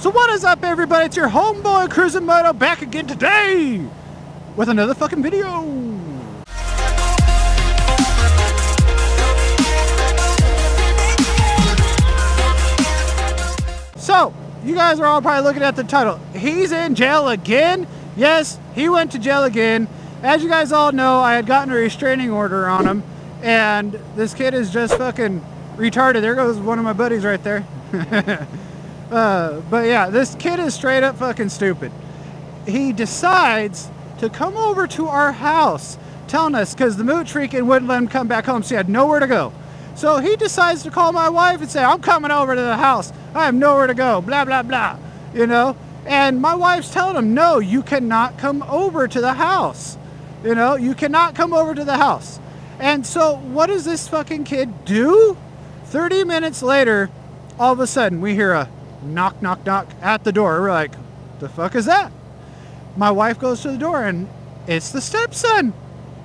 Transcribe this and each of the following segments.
So what is up, everybody? It's your homeboy CruzinMoto back again today with another fucking video. So you guys are all probably looking at the title. He's in jail again. Yes, he went to jail again. As you guys all know, I had gotten a restraining order on him, and this kid is just fucking retarded. There goes one of my buddies right there. But yeah, this kid is straight up fucking stupid. He decides to come over to our house, telling us, because the mooch freaking wouldn't let him come back home, so he had nowhere to go. So he decides to call my wife and say, I'm coming over to the house. I have nowhere to go, blah, blah, blah, you know? And my wife's telling him, no, you cannot come over to the house. You know, you cannot come over to the house. And so what does this fucking kid do? 30 minutes later, all of a sudden, we hear a knock, knock, knock at the door. We're like, the fuck is that? My wife goes to the door, and it's the stepson.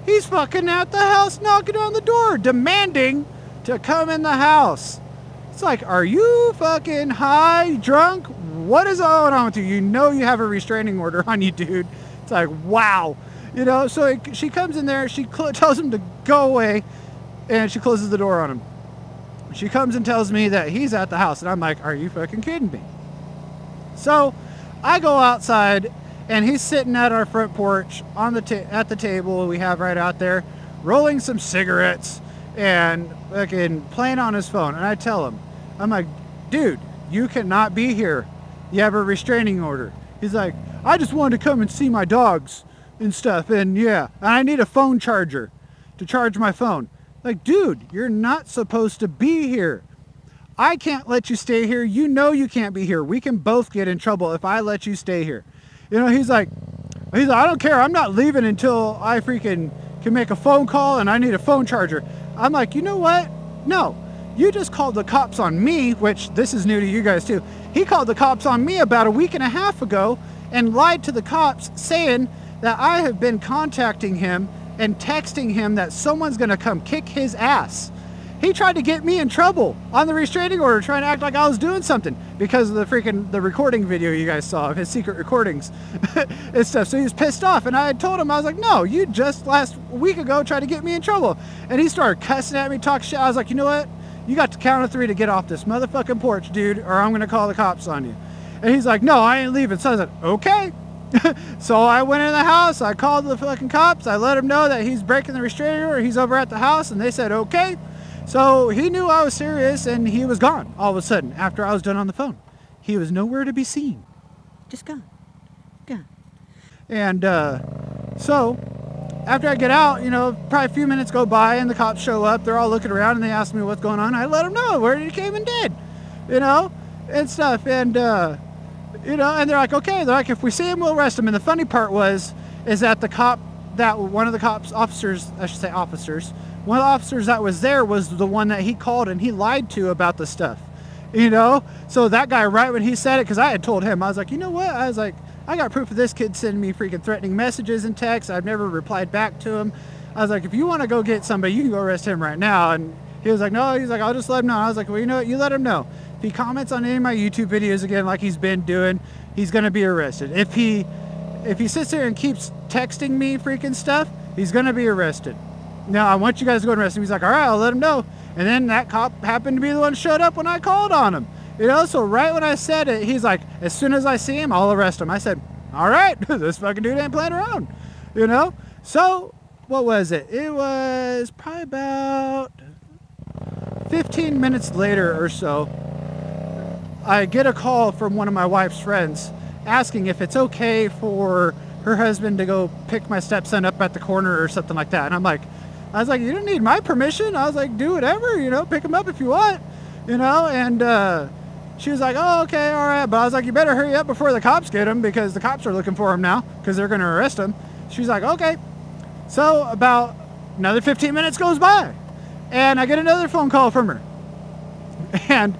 He's fucking at the house, knocking on the door, demanding to come in the house. It's like, are you fucking high, drunk? What is going on with you? You know you have a restraining order on you, dude. It's like, wow. You know, so she comes in there, she tells him to go away, and she closes the door on him. She comes and tells me that he's at the house, and I'm like, are you fucking kidding me? So I go outside, and he's sitting at our front porch on the at the table we have right out there, rolling some cigarettes and fucking playing on his phone. And I tell him, I'm like, dude, you cannot be here. You have a restraining order. He's like, I just wanted to come and see my dogs and stuff, and yeah, and I need a phone charger to charge my phone. Like, dude, you're not supposed to be here. I can't let you stay here. You know you can't be here. We can both get in trouble if I let you stay here. You know, he's like, I don't care. I'm not leaving until I freaking can make a phone call, and I need a phone charger. I'm like, you know what? No, you just called the cops on me, which this is new to you guys too. He called the cops on me about a week and a half ago and lied to the cops, saying that I have been contacting him and texting him that someone's gonna come kick his ass. He tried to get me in trouble on the restraining order, trying to act like I was doing something because of the recording video you guys saw of his secret recordings and stuff. So he was pissed off, and I had told him, I was like, no, you just last week ago tried to get me in trouble. And he started cussing at me, talking shit. I was like, you know what? You got to count of 3 to get off this motherfucking porch, dude, or I'm gonna call the cops on you. And he's like, no, I ain't leaving. So I was like, okay. So I went in the house, I called the fucking cops, I let him know that he's breaking the restraining order, he's over at the house, and they said okay. So he knew I was serious, and he was gone all of a sudden after I was done on the phone. He was nowhere to be seen. Just gone. Gone. And so after I get out, you know, probably a few minutes go by and the cops show up. They're all looking around and they ask me what's going on. I let them know where he came and did, you know, and stuff. And you know, and they're like, okay, they're like, if we see him, we'll arrest him. And the funny part is that one of the cops officers, I should say officers, one of the officers that was there was the one that he called and he lied to about the stuff, you know? So that guy, right when he said it, because I had told him, I was like, you know what? I was like, I got proof of this kid sending me freaking threatening messages and texts. I've never replied back to him. I was like, if you want to go get somebody, you can go arrest him right now. And he was like, no, he's like, I'll just let him know. I was like, well, you know what? You let him know. If he comments on any of my YouTube videos again, like he's been doing, he's going to be arrested. If he sits there and keeps texting me freaking stuff, he's going to be arrested. Now, I want you guys to go and arrest him. He's like, all right, I'll let him know. And then that cop happened to be the one who showed up when I called on him. You know, so right when I said it, he's like, as soon as I see him, I'll arrest him. I said, all right, this fucking dude ain't playing around, you know? So, what was it? It was probably about 15 minutes later or so, I get a call from one of my wife's friends asking if it's okay for her husband to go pick my stepson up at the corner or something like that. And I was like, you don't need my permission. I was like, do whatever, you know, pick him up if you want, you know? And she was like, oh, okay, all right. But I was like, you better hurry up before the cops get him, because the cops are looking for him now because they're going to arrest him. She's like, okay. So about another 15 minutes goes by and I get another phone call from her. And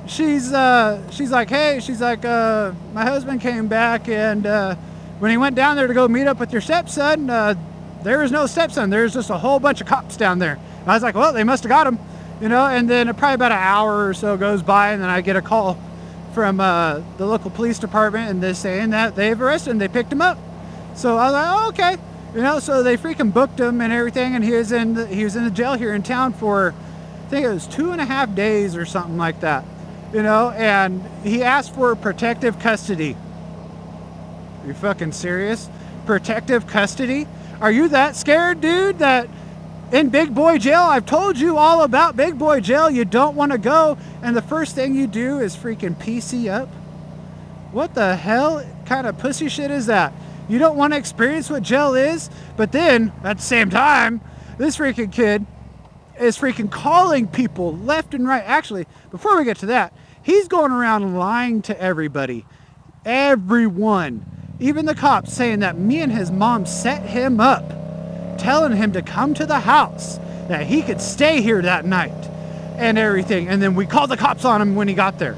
she's like, hey, she's like, my husband came back, and when he went down there to go meet up with your stepson, there was no stepson. There's just a whole bunch of cops down there. And I was like, well, they must have got him, you know. And then probably about an hour or so goes by, and then I get a call from the local police department, and they're saying that they've arrested him. They picked him up. So I was like, oh, okay. You know, so they freaking booked him and everything, and he was in the jail here in town for, I think it was 2.5 days or something like that. You know, and he asked for protective custody. Are you fucking serious? Protective custody? Are you that scared, dude, that in big boy jail? I've told you all about big boy jail. You don't want to go, and the first thing you do is freaking PC up? What the hell kind of pussy shit is that? You don't want to experience what jail is, but then at the same time, this freaking kid is freaking calling people left and right. Actually, before we get to that, he's going around lying to everybody. Everyone. Even the cops, saying that me and his mom set him up, telling him to come to the house, that he could stay here that night and everything. And then we called the cops on him when he got there.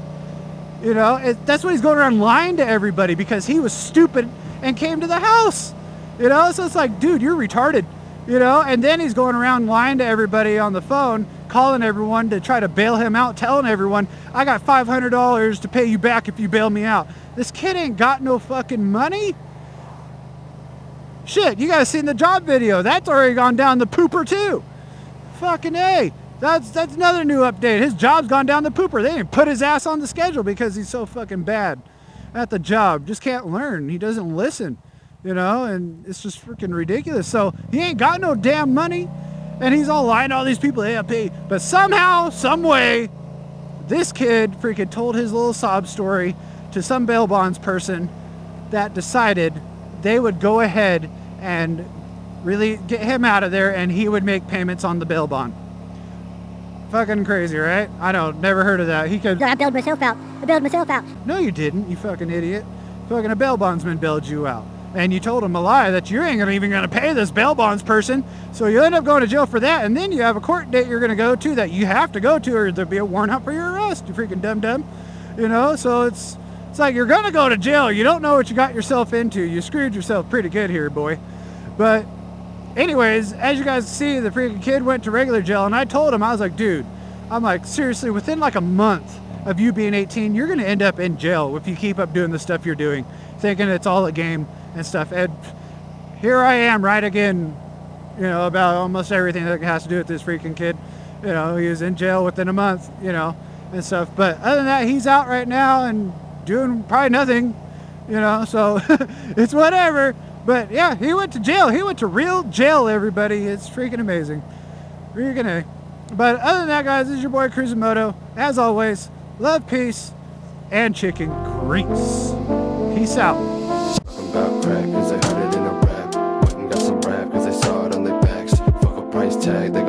You know, that's what he's going around lying to everybody, because he was stupid and came to the house. You know, so it's like, dude, you're retarded. You know, and then he's going around lying to everybody on the phone, calling everyone to try to bail him out, telling everyone, I got $500 to pay you back if you bail me out. This kid ain't got no fucking money. Shit, you guys seen the job video. That's already gone down the pooper too. Fucking A. That's another new update. His job's gone down the pooper. They didn't put his ass on the schedule because he's so fucking bad at the job. Just can't learn. He doesn't listen, you know, and it's just freaking ridiculous. So he ain't got no damn money, and he's all lying to all these people, hey, I pay. But somehow, some way, this kid freaking told his little sob story to some bail bonds person that decided they would go ahead and really get him out of there, and he would make payments on the bail bond. Fucking crazy, right? I know, never heard of that. He could... I bailed myself out. I bailed myself out. No, you didn't, you fucking idiot. Fucking a bail bondsman bailed you out. And you told him a lie that you ain't even gonna pay this bail bonds person, so you end up going to jail for that, and then you have a court date you're gonna go to that you have to go to, or there'll be a warrant out for your arrest, you freaking dum-dum. You know, so it's like you're gonna go to jail. You don't know what you got yourself into. You screwed yourself pretty good here, boy. But anyways, as you guys see, the freaking kid went to regular jail, and I told him, I was like, dude, I'm like, seriously, within like a month of you being 18, you're gonna end up in jail if you keep up doing the stuff you're doing, thinking it's all a game and stuff. And here I am right again, you know, about almost everything that has to do with this freaking kid. You know, he was in jail within a month, you know, and stuff. But other than that, he's out right now and doing probably nothing, you know, so it's whatever. But yeah, he went to jail. He went to real jail, everybody. It's freaking amazing. Freaking A. But other than that, guys, this is your boy CruzinMoto. As always, love, peace, and chicken grease. Peace out. About crack, cause I heard it in a rap. Went and got some rap, cause I saw it on their backs. Fuck a price tag, they